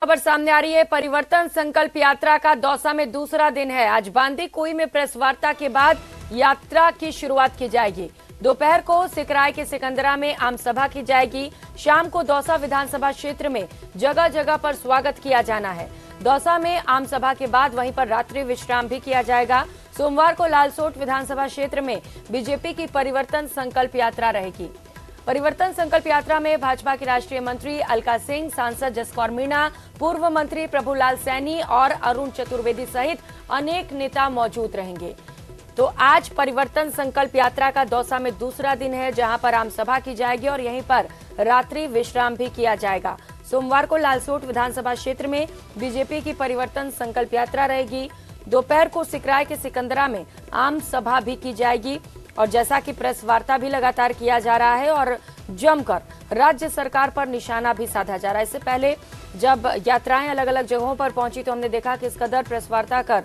खबर सामने आ रही है। परिवर्तन संकल्प यात्रा का दौसा में दूसरा दिन है। आज बांदीकुई में प्रेस वार्ता के बाद यात्रा की शुरुआत की जाएगी। दोपहर को सिकराय के सिकंदरा में आम सभा की जाएगी। शाम को दौसा विधानसभा क्षेत्र में जगह जगह पर स्वागत किया जाना है। दौसा में आम सभा के बाद वहीं पर रात्रि विश्राम भी किया जाएगा। सोमवार को लालसोट विधानसभा क्षेत्र में बीजेपी की परिवर्तन संकल्प यात्रा रहेगी। परिवर्तन संकल्प यात्रा में भाजपा के राष्ट्रीय मंत्री अलका सिंह, सांसद जसकौर मीणा, पूर्व मंत्री प्रभुलाल सैनी और अरुण चतुर्वेदी सहित अनेक नेता मौजूद रहेंगे। तो आज परिवर्तन संकल्प यात्रा का दौसा में दूसरा दिन है, जहां पर आम सभा की जाएगी और यहीं पर रात्रि विश्राम भी किया जाएगा। सोमवार को लालसोट विधानसभा क्षेत्र में बीजेपी की परिवर्तन संकल्प यात्रा रहेगी। दोपहर को सिकराय के सिकंदरा में आम सभा भी की जाएगी और जैसा कि प्रेस वार्ता भी लगातार किया जा रहा है और जमकर राज्य सरकार पर निशाना भी साधा जा रहा है। इससे पहले जब यात्राएं अलग अलग जगहों पर पहुंची तो हमने देखा कि इस कदर प्रेस वार्ता कर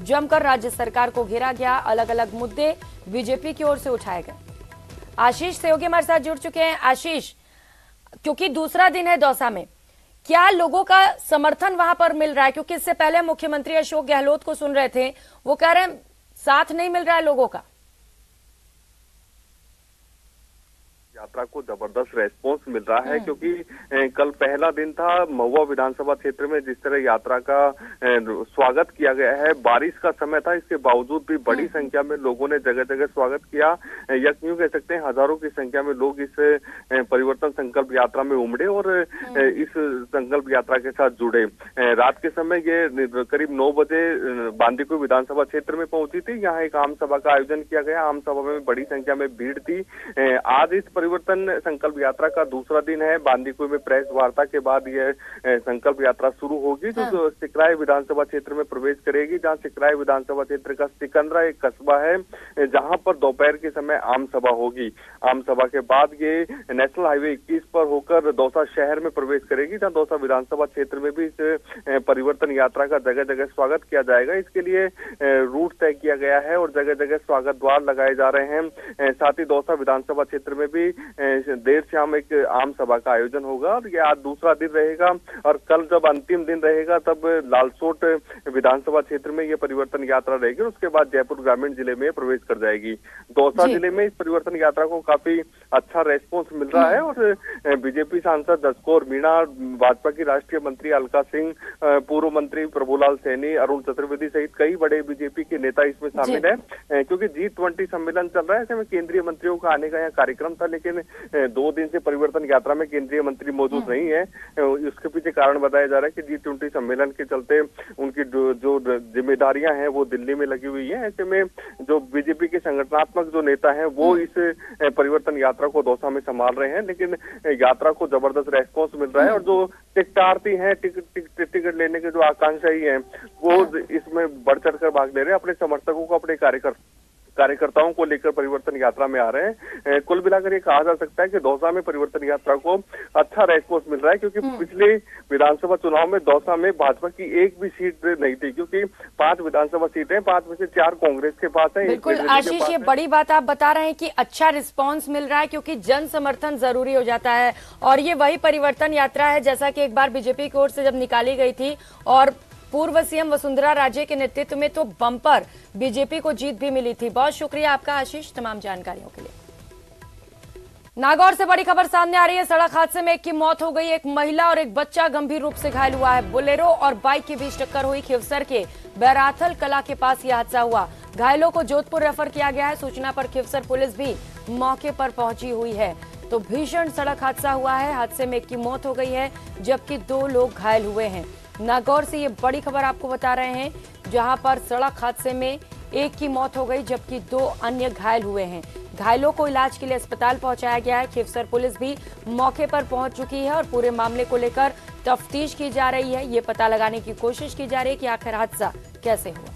जमकर राज्य सरकार को घेरा गया। अलग अलग मुद्दे बीजेपी की ओर से उठाए गए। आशीष सहयोगी हमारे साथ जुड़ चुके हैं। आशीष, क्योंकि दूसरा दिन है दौसा में, क्या लोगों का समर्थन वहां पर मिल रहा है? क्योंकि इससे पहले मुख्यमंत्री अशोक गहलोत को सुन रहे थे, वो कह रहे हैं साथ नहीं मिल रहा है लोगों का। यात्रा को जबरदस्त रेस्पॉन्स मिल रहा है क्योंकि कल पहला दिन था। महुआ विधानसभा क्षेत्र में जिस तरह यात्रा का स्वागत किया गया है, बारिश का समय था, इसके बावजूद भी बड़ी संख्या में लोगों ने जगह जगह स्वागत किया। यूं कह सकते हैं हजारों की संख्या में लोग इस परिवर्तन संकल्प यात्रा में उमड़े और इस संकल्प यात्रा के साथ जुड़े। रात के समय ये करीब 9 बजे बांदीकुई विधानसभा क्षेत्र में पहुंची थी। यहाँ एक आम सभा का आयोजन किया गया। आम सभा में बड़ी संख्या में भीड़ थी। आज इस परिवर्तन संकल्प यात्रा का दूसरा दिन है। बांदीकुई में प्रेस वार्ता के बाद यह संकल्प यात्रा शुरू होगी जो सिकराय विधानसभा क्षेत्र में प्रवेश करेगी। जहां सिकराय विधानसभा क्षेत्र का सिकंदरा एक कस्बा है, जहां पर दोपहर के समय आम सभा होगी। आम सभा के बाद ये नेशनल हाईवे 21 पर होकर दौसा शहर में प्रवेश करेगी, जहां दौसा विधानसभा क्षेत्र में भी इस परिवर्तन यात्रा का जगह जगह स्वागत किया जाएगा। इसके लिए रूट तय किया गया है और जगह जगह स्वागत द्वार लगाए जा रहे हैं। साथ ही दौसा विधानसभा क्षेत्र में भी देर शाम एक आम सभा का आयोजन होगा और ये आज दूसरा दिन रहेगा और कल जब अंतिम दिन रहेगा तब लालसोट विधानसभा क्षेत्र में ये परिवर्तन यात्रा रहेगी और उसके बाद जयपुर ग्रामीण जिले में प्रवेश कर जाएगी। दौसा जिले में इस परिवर्तन यात्रा को काफी अच्छा रेस्पॉन्स मिल रहा है और बीजेपी सांसद जसकौर मीणा, भाजपा की राष्ट्रीय मंत्री अलका सिंह, पूर्व मंत्री प्रभुलाल सैनी, अरुण चतुर्वेदी सहित कई बड़े बीजेपी के नेता इसमें शामिल है। क्योंकि G20 सम्मेलन चल रहा है, ऐसे में केंद्रीय मंत्रियों का आने का यहाँ कार्यक्रम था, लेकिन 2 दिन से परिवर्तन यात्रा में केंद्रीय मंत्री मौजूद नहीं है। उसके पीछे कारण बताया जा रहा है कि G20 सम्मेलन के चलते उनकी जो जिम्मेदारियां हैं वो दिल्ली में लगी हुई है। ऐसे में जो बीजेपी के संगठनात्मक जो नेता हैं वो इस परिवर्तन यात्रा को दौसा में संभाल रहे हैं, लेकिन यात्रा को जबरदस्त रेस्पॉन्स मिल रहा है और जो टिकटार्थी हैं, टिकट लेने के जो आकांक्षी हैं, वो इसमें बढ़ चढ़ कर भाग ले रहे हैं। अपने समर्थकों को, अपने कार्यकर्ताओं को लेकर परिवर्तन यात्रा में आ रहे हैं। कुल मिलाकर ये कहा जा सकता है कि दौसा में परिवर्तन यात्रा को अच्छा रेस्पॉन्स मिल रहा है, क्योंकि पिछले विधानसभा चुनाव में दौसा में भाजपा की एक भी सीट नहीं थी, क्योंकि 5 विधानसभा सीटें, 5 में से 4 कांग्रेस के पास है। बिल्कुल आशीष, ये बड़ी बात आप बता रहे हैं कि अच्छा रिस्पॉन्स मिल रहा है, क्योंकि जन समर्थन जरूरी हो जाता है और ये वही परिवर्तन यात्रा है जैसा कि एक बार बीजेपी की ओर से जब निकाली गई थी और पूर्व सीएम वसुंधरा राजे के नेतृत्व में तो बम्पर बीजेपी को जीत भी मिली थी। बहुत शुक्रिया आपका आशीष तमाम जानकारियों के लिए। नागौर से बड़ी खबर सामने आ रही है। सड़क हादसे में एक की मौत हो गई। एक महिला और एक बच्चा गंभीर रूप से घायल हुआ है। बोलेरो और बाइक के बीच टक्कर हुई। खिवसर के बैराथल कला के पास यह हादसा हुआ। घायलों को जोधपुर रेफर किया गया है। सूचना पर खिवसर पुलिस भी मौके पर पहुंची हुई है। तो भीषण सड़क हादसा हुआ है। हादसे में एक की मौत हो गई है जबकि 2 लोग घायल हुए हैं। नागौर से ये बड़ी खबर आपको बता रहे हैं, जहां पर सड़क हादसे में एक की मौत हो गई जबकि 2 अन्य घायल हुए हैं। घायलों को इलाज के लिए अस्पताल पहुंचाया गया है। खिवसर पुलिस भी मौके पर पहुंच चुकी है और पूरे मामले को लेकर तफ्तीश की जा रही है। ये पता लगाने की कोशिश की जा रही है कि आखिर हादसा कैसे हुआ।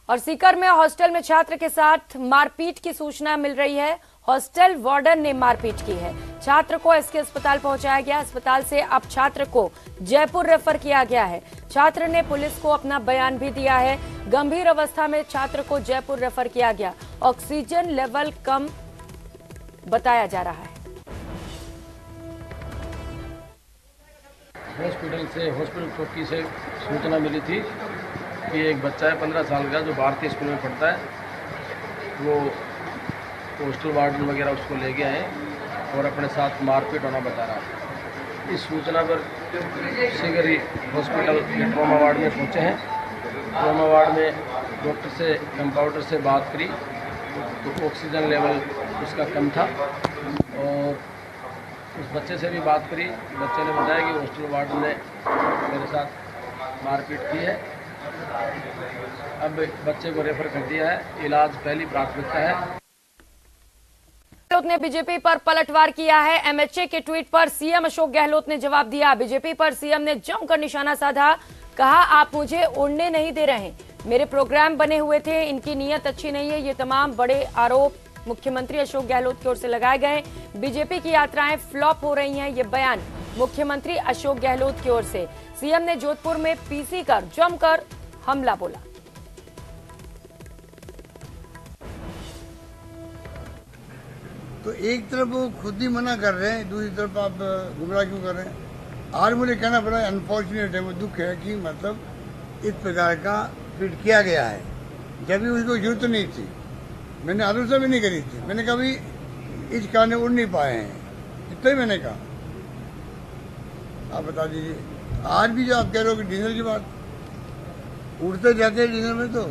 और सीकर में हॉस्टल में छात्र के साथ मारपीट की सूचना मिल रही है। हॉस्टल वार्डन ने मारपीट की है। छात्र को एसके अस्पताल पहुंचाया गया। अस्पताल से अब छात्र को जयपुर रेफर किया गया है। छात्र ने पुलिस को अपना बयान भी दिया है। गंभीर अवस्था में छात्र को जयपुर रेफर किया गया। ऑक्सीजन लेवल कम बताया जा रहा है। हॉस्पिटल चौकी से सूचना मिली थी कि एक बच्चा है 15 साल का जो भारतीय स्कूल में पढ़ता है, वो हॉस्टल वार्डन वगैरह उसको ले गए हैं और अपने साथ मारपीट होना बता रहा है। इस सूचना पर शीघ्र ही हॉस्पिटल के ट्रॉमा वार्ड में पहुंचे हैं। ट्रॉमा वार्ड में डॉक्टर से कंपाउंडर से बात करी तो ऑक्सीजन लेवल उसका कम था और उस बच्चे से भी बात करी। बच्चे ने बताया कि हॉस्टल वार्ड ने मेरे साथ मारपीट की है। अब बच्चे को रेफर कर दिया है, इलाज पहली प्राथमिकता है। गहलोत ने बीजेपी पर पलटवार किया है। एमएचए के ट्वीट पर सीएम अशोक गहलोत ने जवाब दिया। बीजेपी पर सीएम ने जमकर निशाना साधा, कहा आप मुझे उड़ने नहीं दे रहे, मेरे प्रोग्राम बने हुए थे, इनकी नीयत अच्छी नहीं है। ये तमाम बड़े आरोप मुख्यमंत्री अशोक गहलोत की ओर से लगाए गए। बीजेपी की यात्राएं फ्लॉप हो रही हैं, ये बयान मुख्यमंत्री अशोक गहलोत की ओर से। सीएम ने जोधपुर में पीसी कर जमकर हमला बोला। तो एक तरफ वो खुद ही मना कर रहे हैं, दूसरी तरफ आप गुमराह क्यों कर रहे हैं? आज मुझे कहना पड़ा, अनफॉर्चुनेट है, वो दुख है कि मतलब इस प्रकार का ट्वीट किया गया है, जब भी उसको जरूरत नहीं थी। मैंने आलोचना भी नहीं करी थी, मैंने कहा भाई इस कारण उड़ नहीं पाए हैं, इतना ही मैंने कहा। आप बता दीजिए, आज भी जो आप कह रहे हो कि डिनर की बात, उड़ते जाते हैं डिनर में, तो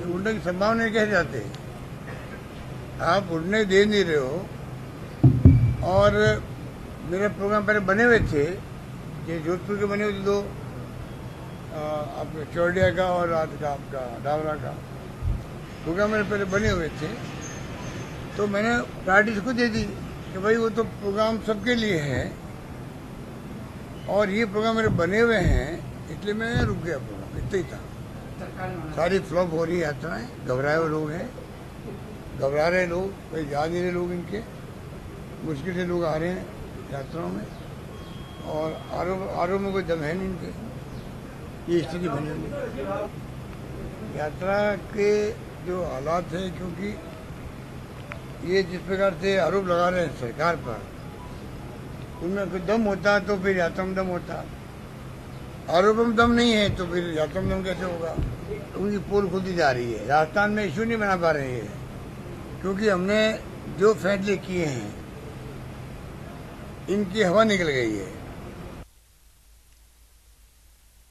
उड़ने की संभावना कैसे जाते हैं? आप उड़ने दे नहीं रहे हो। और मेरे प्रोग्राम पहले बने हुए थे, ये जोधपुर के बने हुए थे, दो आपके चौड़िया का और आज का आपका डावरा का प्रोग्राम मेरे पहले बने हुए थे। तो मैंने प्रायोरिटी इसको दे दी कि भाई वो तो प्रोग्राम सबके लिए है और ये प्रोग्राम मेरे बने हुए हैं, इसलिए मैं रुक गया। प्रोग्राम इतना ही था। सारी फ्लॉप हो रही है यात्राएं, घबराए हुए लोग हैं, घबरा रहे लोग, कोई जा नहीं रहे लोग, इनके मुश्किल से लोग आ रहे हैं यात्राओं में और आरोप में कोई दम है नहीं इनके। ये स्थिति बनी हुई है यात्रा के जो हालात है, क्योंकि ये जिस प्रकार से आरोप लगा रहे हैं सरकार पर, उनमें कोई दम होता तो फिर यात्रा में दम होता। आरोप में दम नहीं है तो फिर यात्रा में दम कैसे होगा? उनकी पोल खुलती जा रही है। राजस्थान में इशू नहीं बना पा रहे हैं क्योंकि हमने जो फैसले किए हैं इनकी हवा निकल गई है।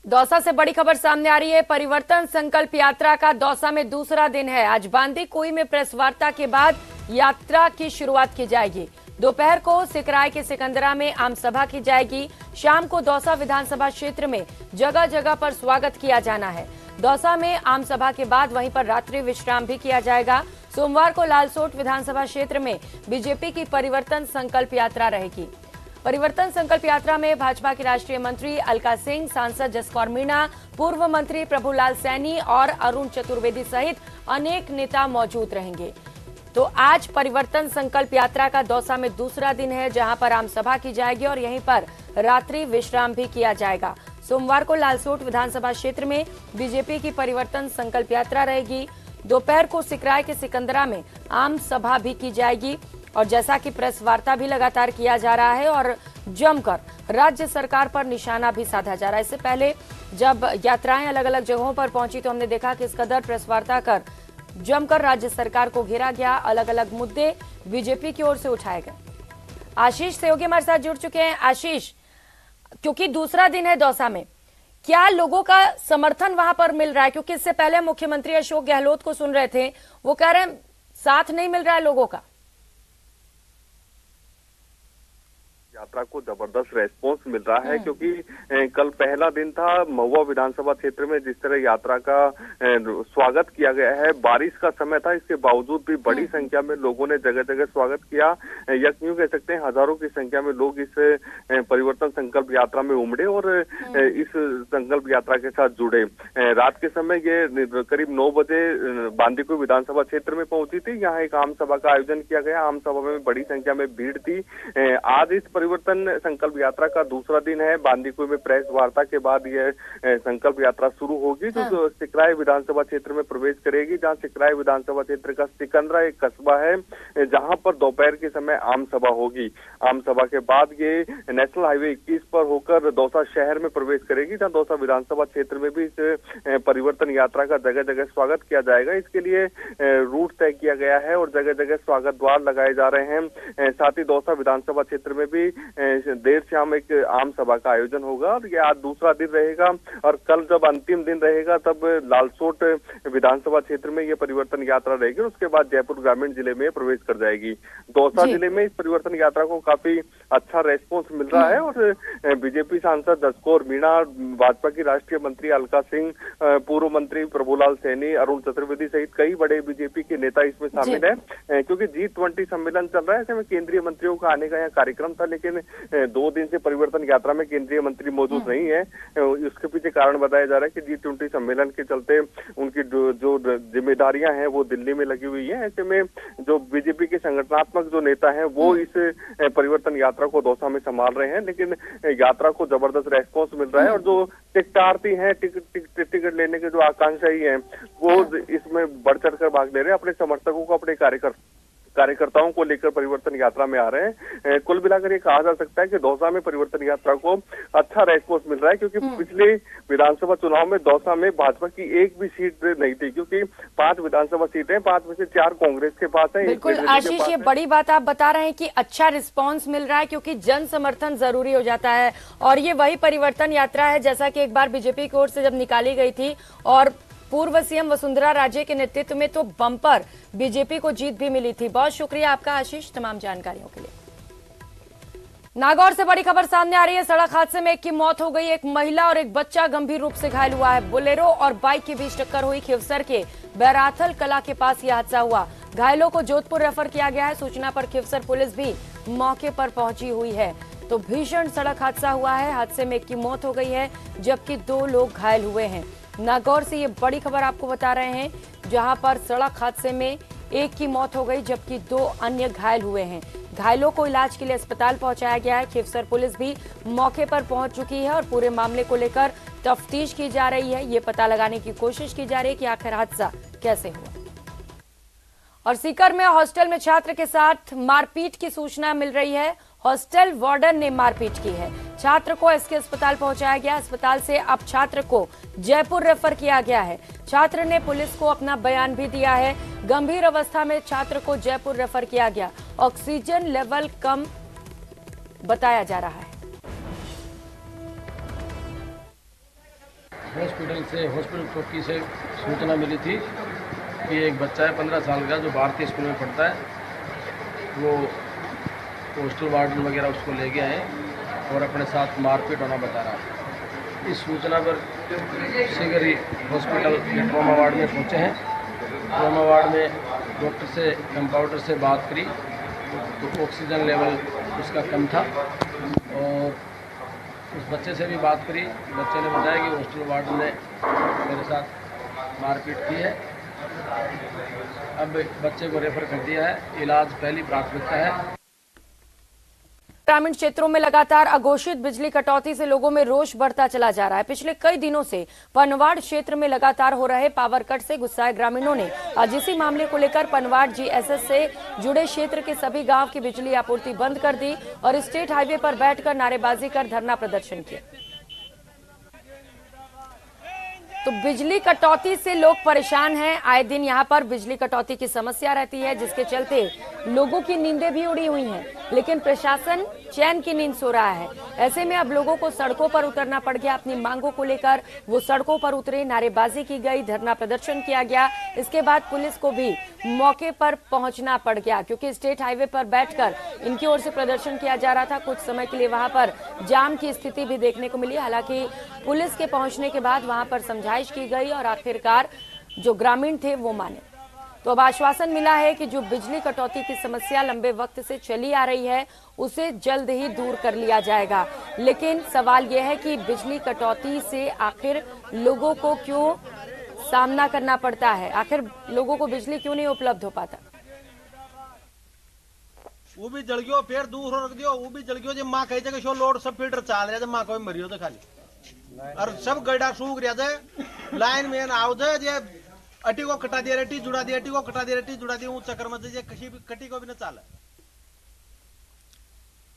दौसा से बड़ी खबर सामने आ रही है। परिवर्तन संकल्प यात्रा का दौसा में दूसरा दिन है। आज बांदीकुई में प्रेस वार्ता के बाद यात्रा की शुरुआत की जाएगी। दोपहर को सिकराय के सिकंदरा में आम सभा की जाएगी। शाम को दौसा विधानसभा क्षेत्र में जगह जगह पर स्वागत किया जाना है। दौसा में आम सभा के बाद वहीं पर रात्रि विश्राम भी किया जाएगा। सोमवार को लालसोट विधानसभा क्षेत्र में बीजेपी की परिवर्तन संकल्प यात्रा रहेगी। परिवर्तन संकल्प यात्रा में भाजपा के राष्ट्रीय मंत्री अलका सिंह, सांसद जसकौर मीणा, पूर्व मंत्री प्रभुलाल सैनी और अरुण चतुर्वेदी सहित अनेक नेता मौजूद रहेंगे। तो आज परिवर्तन संकल्प यात्रा का दौसा में दूसरा दिन है, जहां पर आम सभा की जाएगी और यहीं पर रात्रि विश्राम भी किया जाएगा। सोमवार को लालसोट विधानसभा क्षेत्र में बीजेपी की परिवर्तन संकल्प यात्रा रहेगी। दोपहर को सिकराय के सिकंदरा में आम सभा भी की जाएगी और जैसा कि प्रेस वार्ता भी लगातार किया जा रहा है और जमकर राज्य सरकार पर निशाना भी साधा जा रहा है। इससे पहले जब यात्राएं अलग अलग जगहों पर पहुंची तो हमने देखा कि इस कदर प्रेस वार्ता कर जमकर राज्य सरकार को घेरा गया। अलग अलग मुद्दे बीजेपी की ओर से उठाए गए। आशीष सहयोगी हमारे साथ जुड़ चुके हैं। आशीष, क्योंकि दूसरा दिन है दौसा में, क्या लोगों का समर्थन वहां पर मिल रहा है? क्योंकि इससे पहले मुख्यमंत्री अशोक गहलोत को सुन रहे थे, वो कह रहे हैं साथ नहीं मिल रहा है लोगों का। यात्रा को जबरदस्त रेस्पॉन्स मिल रहा है क्योंकि कल पहला दिन था। महुआ विधानसभा क्षेत्र में जिस तरह यात्रा का स्वागत किया गया है, बारिश का समय था, इसके बावजूद भी बड़ी संख्या में लोगों ने जगह जगह स्वागत किया। या यूं कह सकते हैं हजारों की संख्या में लोग इस परिवर्तन संकल्प यात्रा में उमड़े और इस संकल्प यात्रा के साथ जुड़े। रात के समय ये करीब 9 बजे बांदीकुई विधानसभा क्षेत्र में पहुंची थी। यहाँ एक आम सभा का आयोजन किया गया। आम सभा में बड़ी संख्या में भीड़ थी। आज इस परिवर्तन संकल्प यात्रा का दूसरा दिन है। बांदीकुई में प्रेस वार्ता के बाद यह संकल्प यात्रा शुरू होगी, जो सिकराय विधानसभा क्षेत्र में प्रवेश करेगी, जहां सिकराय विधानसभा क्षेत्र का सिकंदरा एक कस्बा है, जहां पर दोपहर के समय आम सभा होगी। आम सभा के बाद ये नेशनल हाईवे 21 पर होकर दौसा शहर में प्रवेश करेगी, जहां दौसा विधानसभा क्षेत्र में भी इस परिवर्तन यात्रा का जगह जगह स्वागत किया जाएगा। इसके लिए रूट तय किया गया है और जगह जगह स्वागत द्वार लगाए जा रहे हैं। साथ ही दौसा विधानसभा क्षेत्र में भी देर शाम एक आम सभा का आयोजन होगा। और ये आज दूसरा दिन रहेगा और कल जब अंतिम दिन रहेगा तब लालसोट विधानसभा क्षेत्र में ये परिवर्तन यात्रा रहेगी। उसके बाद जयपुर ग्रामीण जिले में प्रवेश कर जाएगी। दौसा जिले में इस परिवर्तन यात्रा को काफी अच्छा रेस्पॉन्स मिल रहा है और बीजेपी सांसद जसकौर मीणा, भाजपा की राष्ट्रीय मंत्री अलका सिंह, पूर्व मंत्री प्रभुलाल सैनी, अरुण चतुर्वेदी सहित कई बड़े बीजेपी के नेता इसमें शामिल है। क्योंकि G20 सम्मेलन चल रहा है, ऐसे में केंद्रीय मंत्रियों का आने का यहाँ कार्यक्रम था, लेकिन 2 दिन से परिवर्तन यात्रा में केंद्रीय मंत्री मौजूद नहीं है। उसके पीछे कारण बताया जा रहा है कि G20 सम्मेलन के चलते उनकी जो जिम्मेदारियां हैं वो दिल्ली में लगी हुई है। ऐसे में जो बीजेपी के संगठनात्मक जो नेता हैं वो इस परिवर्तन यात्रा को दौसा में संभाल रहे हैं, लेकिन यात्रा को जबरदस्त रेस्पॉन्स मिल रहा है और जो टिकटार्थी हैं, टिकट लेने के जो आकांक्षी हैं, वो इसमें बढ़ चढ़ कर भाग ले रहे हैं। अपने समर्थकों को, अपने कार्यकर्ताओं को लेकर परिवर्तन यात्रा में आ रहे हैं। कुल मिलाकर ये कहा जा सकता है कि दौसा में परिवर्तन यात्रा को अच्छा रेस्पॉन्स मिल रहा है, क्योंकि पिछले विधानसभा चुनाव में दौसा में भाजपा की एक भी सीट नहीं थी, क्योंकि 5 विधानसभा सीटें, 5 में से 4 कांग्रेस के पास है। बिल्कुल आशीष, ये बड़ी बात आप बता रहे हैं कि अच्छा रिस्पॉन्स मिल रहा है, क्योंकि जन समर्थन जरूरी हो जाता है। और ये वही परिवर्तन यात्रा है जैसा कि एक बार बीजेपी की ओर से जब निकाली गई थी और पूर्व सीएम वसुंधरा राजे के नेतृत्व में तो बम्पर बीजेपी को जीत भी मिली थी। बहुत शुक्रिया आपका आशीष तमाम जानकारियों के लिए। नागौर से बड़ी खबर सामने आ रही है। सड़क हादसे में एक की मौत हो गई, एक महिला और एक बच्चा गंभीर रूप से घायल हुआ है। बोलेरो और बाइक के बीच टक्कर हुई। खिवसर के बैराथल कला के पास यह हादसा हुआ। घायलों को जोधपुर रेफर किया गया है। सूचना पर खिवसर पुलिस भी मौके पर पहुंची हुई है। तो भीषण सड़क हादसा हुआ है। हादसे में एक की मौत हो गई है, जबकि 2 लोग घायल हुए हैं। नागौर से ये बड़ी खबर आपको बता रहे हैं, जहां पर सड़क हादसे में एक की मौत हो गई, जबकि 2 अन्य घायल हुए हैं। घायलों को इलाज के लिए अस्पताल पहुंचाया गया है। खिवसर पुलिस भी मौके पर पहुंच चुकी है और पूरे मामले को लेकर तफ्तीश की जा रही है। ये पता लगाने की कोशिश की जा रही है कि आखिर हादसा कैसे हुआ। और सीकर में हॉस्टल में छात्र के साथ मारपीट की सूचना मिल रही है। हॉस्टल वार्डन ने मारपीट की है। छात्र को एसके अस्पताल पहुंचाया गया। अस्पताल से अब छात्र को जयपुर रेफर किया गया है। छात्र ने पुलिस को अपना बयान भी दिया है। गंभीर अवस्था में छात्र को जयपुर रेफर किया गया। ऑक्सीजन लेवल कम बताया जा रहा है। हॉस्पिटल चौकी से सूचना मिली थी कि एक बच्चा है 15 साल का, जो भारतीय स्कूल में पढ़ता है, वो हॉस्टल वार्डन वगैरह उसको ले गए हैं और अपने साथ मारपीट होना बता रहा है। इस सूचना पर शीघ्र ही हॉस्पिटल के ट्रॉमा वार्ड में पहुंचे हैं। ट्रॉमा वार्ड में डॉक्टर से, कंपाउंडर से बात करी तो ऑक्सीजन लेवल उसका कम था और उस बच्चे से भी बात करी। बच्चे ने बताया कि हॉस्टल वार्ड ने मेरे साथ मारपीट की है। अब बच्चे को रेफर कर दिया है। इलाज पहली प्राथमिकता है। ग्रामीण क्षेत्रों में लगातार अघोषित बिजली कटौती से लोगों में रोष बढ़ता चला जा रहा है। पिछले कई दिनों से पनवाड़ क्षेत्र में लगातार हो रहे पावर कट से गुस्साए ग्रामीणों ने आज इसी मामले को लेकर पनवाड़ GSS से जुड़े क्षेत्र के सभी गांव की बिजली आपूर्ति बंद कर दी और स्टेट हाईवे पर बैठकर नारेबाजी कर धरना प्रदर्शन किया। तो बिजली कटौती से लोग परेशान हैं। आए दिन यहां पर बिजली कटौती की समस्या रहती है, जिसके चलते लोगों की नींदें भी उड़ी हुई हैं, लेकिन प्रशासन चैन की नींद सो रहा है। ऐसे में अब लोगों को सड़कों पर उतरना पड़ गया। अपनी मांगों को लेकर वो सड़कों पर उतरे, नारेबाजी की गई, धरना प्रदर्शन किया गया। इसके बाद पुलिस को भी मौके पर पहुंचना पड़ गया, क्योंकि स्टेट हाईवे पर बैठकर इनकी ओर से प्रदर्शन किया जा रहा था। कुछ समय के लिए वहां पर जाम की स्थिति भी देखने को मिली। हालांकि पुलिस के पहुंचने के बाद वहां पर समझाइश की गई और आखिरकार जो ग्रामीण थे वो माने। तो अब आश्वासन मिला है कि जो बिजली कटौती की समस्या लंबे वक्त से चली आ रही है उसे जल्द ही दूर कर लिया जाएगा। लेकिन सवाल यह है कि बिजली कटौती से आखिर लोगों को क्यों सामना करना पड़ता है, आखिर लोगों को बिजली क्यों नहीं उपलब्ध हो पाता। वो भी जल गयो, फिर दूसरो रख दियो, वो भी जल गयो। जे माँ कही जगह शो लोड सब फिल्टर चाल रहा है, माँ को मरियो तो खाली और सब गड्ढा सूख रहा है। लाइन में आओ जे अटी को कटा दिया, रेटी जुड़ा दिया, अटी को कटा दिया, रेटी जुड़ा दिया, चक्कर में जे कटी को भी न चाल।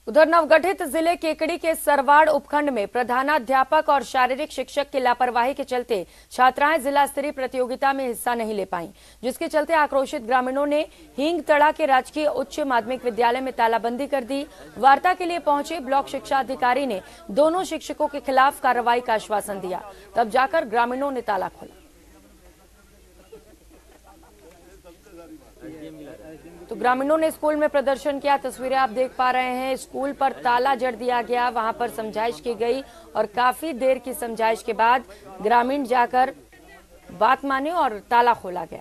उधर नवगठित जिले केकड़ी के सरवाड़ उपखंड में प्रधानाध्यापक और शारीरिक शिक्षक की लापरवाही के चलते छात्राएं जिला स्तरीय प्रतियोगिता में हिस्सा नहीं ले पाईं, जिसके चलते आक्रोशित ग्रामीणों ने हिंगतड़ा के राजकीय उच्च माध्यमिक विद्यालय में तालाबंदी कर दी। वार्ता के लिए पहुंचे ब्लॉक शिक्षा अधिकारी ने दोनों शिक्षकों के खिलाफ कार्रवाई का आश्वासन दिया, तब जाकर ग्रामीणों ने ताला खोला। तो ग्रामीणों ने स्कूल में प्रदर्शन किया। तस्वीरें आप देख पा रहे हैं, स्कूल पर ताला जड़ दिया गया, वहां पर समझाइश की गई और काफी देर की समझाइश के बाद ग्रामीण जाकर बात माने और ताला खोला गया।